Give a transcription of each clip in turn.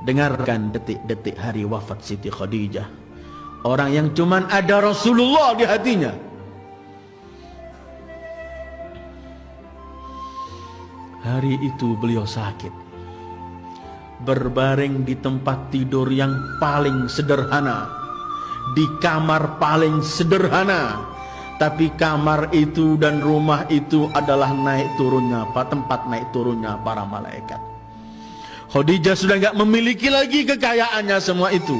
Dengarkan detik-detik hari wafat Siti Khadijah. Orang yang cuman ada Rasulullah di hatinya. Hari itu beliau sakit, berbaring di tempat tidur yang paling sederhana, di kamar paling sederhana. Tapi kamar itu dan rumah itu adalah tempat naik turunnya para malaikat. Khadijah sudah enggak memiliki lagi kekayaannya semua itu.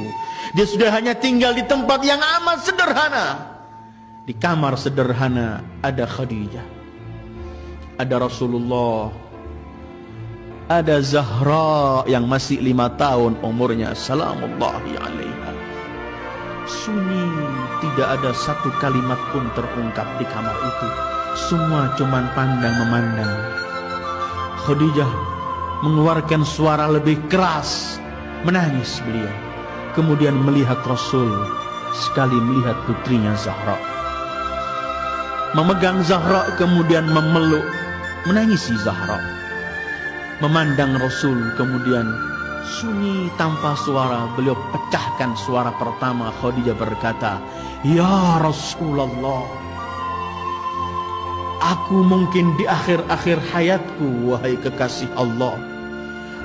Dia sudah hanya tinggal di tempat yang amat sederhana. Di kamar sederhana ada Khadijah, ada Rasulullah, ada Zahra yang masih 5 tahun umurnya, salamullahi alaiha. Sunyi, tidak ada satu kalimat pun terungkap di kamar itu. Semua cuman pandang memandang. Khadijah mengeluarkan suara lebih keras, menangis beliau. Kemudian melihat Rasul, sekali melihat putrinya Zahra. Memegang Zahra kemudian memeluk, menangisi Zahra. Memandang Rasul kemudian sunyi tanpa suara. Beliau pecahkan suara pertama. Khadijah berkata, "Ya Rasulullah, aku mungkin di akhir-akhir hayatku, wahai kekasih Allah.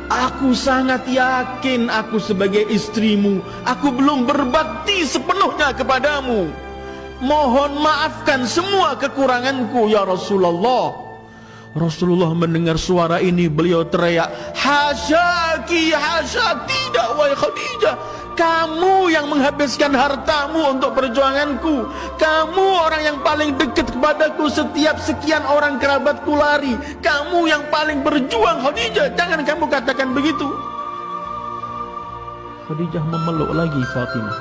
Aku sangat yakin aku sebagai istrimu, aku belum berbakti sepenuhnya kepadamu. Mohon maafkan semua kekuranganku ya Rasulullah." Rasulullah mendengar suara ini, beliau teriak, "Hasyaki, hasya, tidak wahai Khadijah. Kamu yang menghabiskan hartamu untuk perjuanganku. Kamu orang yang paling dekat kepadaku, setiap sekian orang kerabatku lari. Kamu yang paling berjuang Khadijah, jangan kamu katakan begitu." Khadijah memeluk lagi Fatimah.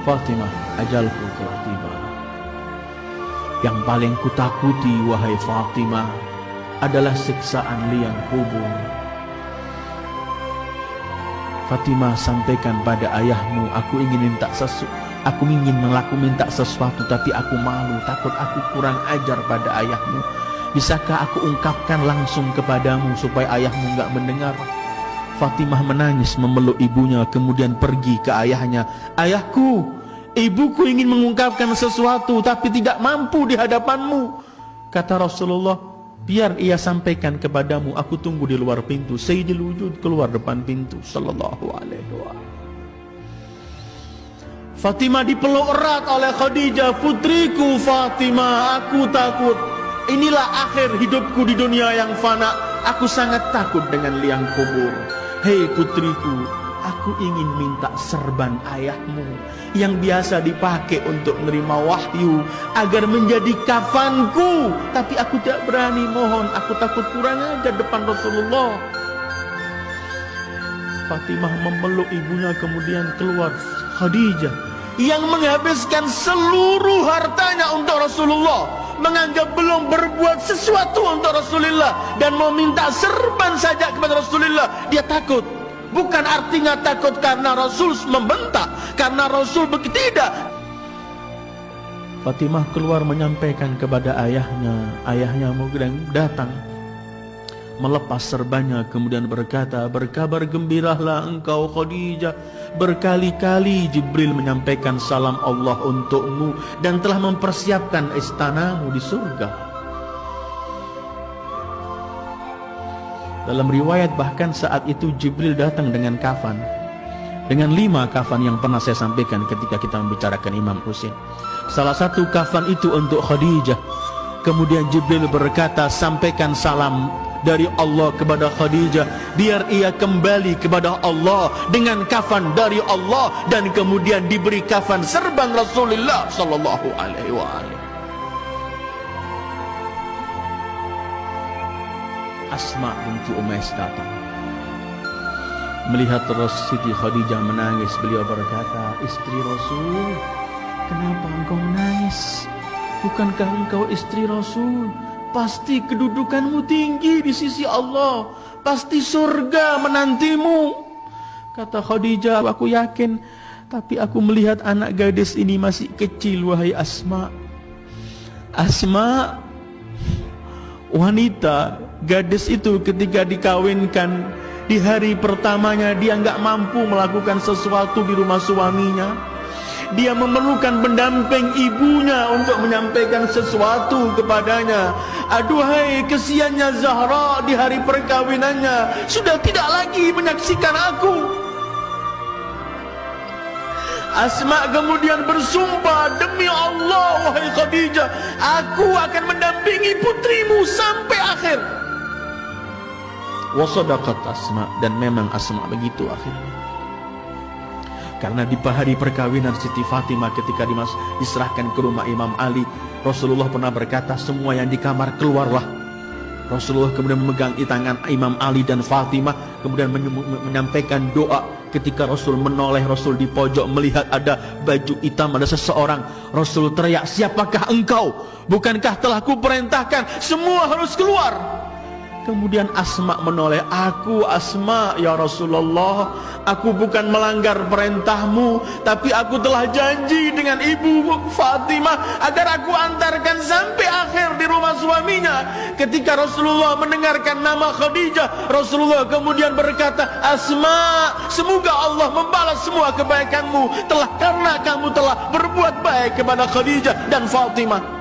"Fatimah, ajalku telah tiba. Yang paling kutakuti wahai Fatimah adalah siksaan liang kubur. Fatimah, sampaikan pada ayahmu, aku ingin minta sesuatu tapi aku malu, takut aku kurang ajar pada ayahmu. Bisakah aku ungkapkan langsung kepadamu supaya ayahmu enggak mendengar?" Fatimah menangis memeluk ibunya, kemudian pergi ke ayahnya. "Ayahku, ibuku ingin mengungkapkan sesuatu tapi tidak mampu di hadapanmu." Kata Rasulullah, "Biar ia sampaikan kepadamu, aku tunggu di luar pintu." Sayyidil Wujud keluar depan pintu sallallahu alaihi wasallam. Fatimah dipeluk erat oleh Khadijah. "Putriku Fatimah, aku takut. Inilah akhir hidupku di dunia yang fana. Aku sangat takut dengan liang kubur. Hei putriku, aku ingin minta serban ayahmu yang biasa dipakai untuk menerima wahyu agar menjadi kafanku. Tapi aku tidak berani, mohon, aku takut kurang ajar depan Rasulullah." Fatimah memeluk ibunya, kemudian keluar Khadijah yang menghabiskan seluruh hartanya untuk Rasulullah, menganggap belum berbuat sesuatu untuk Rasulullah dan mau minta serban saja kepada Rasulullah. Dia takut. Bukan artinya takut karena Rasul membentak, karena Rasul begitu, tidak. Fatimah keluar menyampaikan kepada ayahnya. Ayahnya kemudian datang, melepas serbannya, kemudian berkata, "Berkabar gembiralah engkau Khadijah. Berkali-kali Jibril menyampaikan salam Allah untukmu dan telah mempersiapkan istanamu di surga." Dalam riwayat bahkan saat itu Jibril datang dengan kafan, dengan 5 kafan yang pernah saya sampaikan ketika kita membicarakan Imam Husain. Salah satu kafan itu untuk Khadijah. Kemudian Jibril berkata, "Sampaikan salam dari Allah kepada Khadijah, biar ia kembali kepada Allah dengan kafan dari Allah." Dan kemudian diberi kafan serban Rasulullah sallallahu alaihi wasallam. Asma binti Umais datang, melihat Siti Khadijah menangis. Beliau berkata, "Istri Rasul, kenapa engkau menangis? Bukankah engkau istri Rasul? Pasti kedudukanmu tinggi di sisi Allah, pasti surga menantimu." Kata Khadijah, "Aku yakin, tapi aku melihat anak gadis ini masih kecil wahai Asma. Asma, wanita Gadis itu ketika dikawinkan, di hari pertamanya dia nggak mampu melakukan sesuatu di rumah suaminya. Dia memerlukan pendamping ibunya untuk menyampaikan sesuatu kepadanya. Aduhai, kesiannya Zahra di hari perkawinannya sudah tidak lagi menyaksikan aku. Asma kemudian bersumpah, demi Allah wahai Khadijah, aku akan mendampingi putrimu sampai akhir. Wa sadaqat Asma, dan memang Asma begitu akhirnya. Karena di hari perkawinan Siti Fatimah ketika diserahkan ke rumah Imam Ali, Rasulullah pernah berkata, semua yang di kamar keluarlah. Rasulullah kemudian memegang tangan Imam Ali dan Fatimah, kemudian menyampaikan doa. Ketika Rasul menoleh, Rasul di pojok melihat ada baju hitam, ada seseorang. Rasul teriak, siapakah engkau? Bukankah telah kuperintahkan semua harus keluar? Kemudian Asma menoleh, aku Asma ya Rasulullah, aku bukan melanggar perintahmu, tapi aku telah janji dengan ibu Fatimah agar aku antarkan sampai akhir di rumah suaminya. Ketika Rasulullah mendengarkan nama Khadijah, Rasulullah kemudian berkata, Asma, semoga Allah membalas semua kebaikanmu karena kamu telah berbuat baik kepada Khadijah dan Fatimah.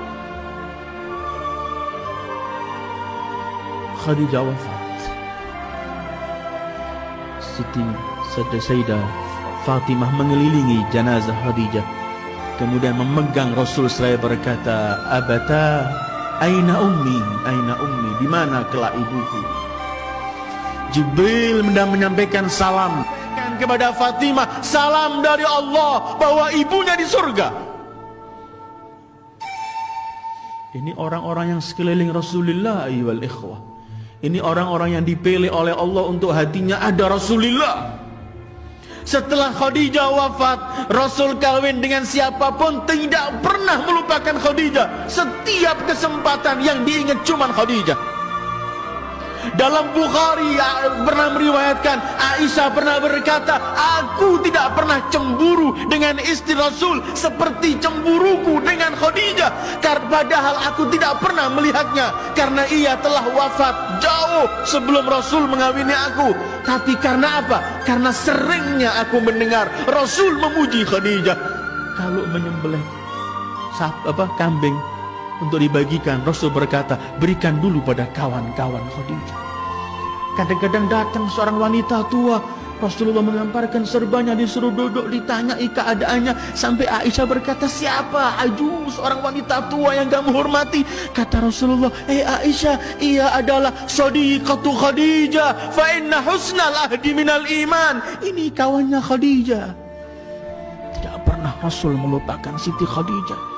Khadijah wafat. Siti Sayyidah Fatimah mengelilingi jenazah Khadijah, kemudian memegang Rasul seraya berkata, Abata, aina ummi, aina ummi, di mana kelak ibuku? Jibril menyampaikan salam kepada Fatimah, salam dari Allah bahwa ibunya di surga. Ini orang-orang yang sekeliling Rasulullah ayyuhal ikhwah. Ini orang-orang yang dipilih oleh Allah untuk hatinya ada Rasulullah. Setelah Khadijah wafat, Rasul kawin dengan siapapun tidak pernah melupakan Khadijah. Setiap kesempatan yang diingat cuma Khadijah. Dalam Bukhari pernah meriwayatkan, Aisyah pernah berkata, aku tidak pernah cemburu dengan istri Rasul seperti cemburuku dengan Khadijah. Padahal aku tidak pernah melihatnya, karena ia telah wafat jauh sebelum Rasul mengawini aku. Tapi karena apa? Karena seringnya aku mendengar Rasul memuji Khadijah. Kalau menyembelih kambing untuk dibagikan, Rasul berkata, berikan dulu pada kawan-kawan Khadijah. Kadang-kadang datang seorang wanita tua, Rasulullah mengamparkan serbanya, disuruh duduk, ditanyai keadaannya, sampai Aisyah berkata, siapa Ajuz, seorang wanita tua yang kamu hormati? Kata Rasulullah, Aisyah, ia adalah Shadiqatu Khadijah, fa inna husnal ahdi minal iman. Ini kawannya Khadijah. Tidak pernah Rasul melupakan Siti Khadijah.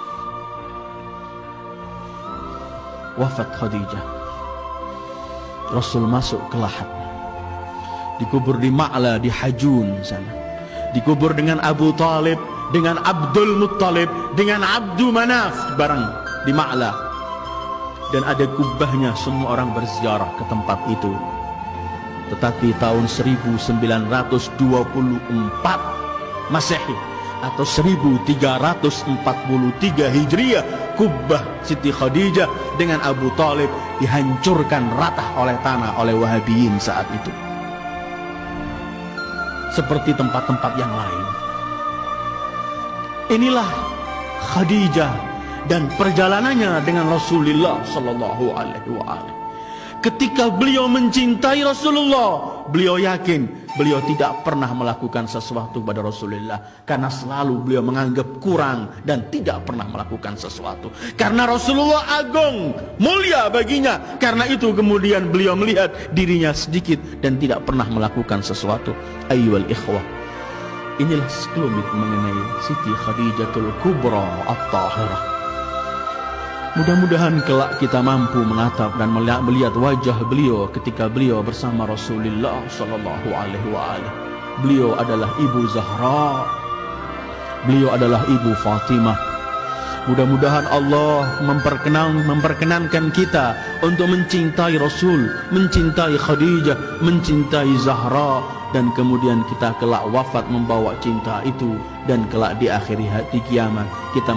Wafat Khadijah, Rasul masuk ke Lahad, dikubur di Ma'la di Hajun sana, dikubur dengan Abu Talib, dengan Abdul Muttalib, dengan Abdu Manaf bareng di Ma'la, dan ada kubahnya. Semua orang berziarah ke tempat itu. Tetapi tahun 1924 Masehi atau 1343 Hijriah, kubah Siti Khadijah dengan Abu Talib dihancurkan rata oleh tanah oleh Wahabiyin saat itu. Seperti tempat-tempat yang lain. Inilah Khadijah dan perjalanannya dengan Rasulullah sallallahu alaihi wasallam. Ketika beliau mencintai Rasulullah, beliau yakin beliau tidak pernah melakukan sesuatu pada Rasulullah, karena selalu beliau menganggap kurang dan tidak pernah melakukan sesuatu. Karena Rasulullah agung, mulia baginya, karena itu kemudian beliau melihat dirinya sedikit dan tidak pernah melakukan sesuatu. Ayyuhal ikhwah, inilah sekelumit mengenai Siti Khadijatul Kubra At-Tahirah. Mudah-mudahan kelak kita mampu menatap dan melihat wajah beliau ketika beliau bersama Rasulullah sallallahu alaihi wasallam. Beliau adalah Ibu Zahra, beliau adalah Ibu Fatimah. Mudah-mudahan Allah memperkenankan kita untuk mencintai Rasul, mencintai Khadijah, mencintai Zahra, dan kemudian kita kelak wafat membawa cinta itu, dan kelak di akhir hati kiamat kita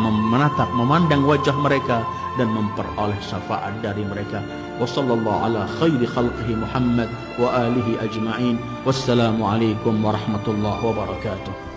memandang wajah mereka dan memperoleh syafaat dari mereka. wa sallallahu ala khairi khalqihi Muhammad wa alihi ajma'in. Wassalamu alaikum warahmatullahi wabarakatuh.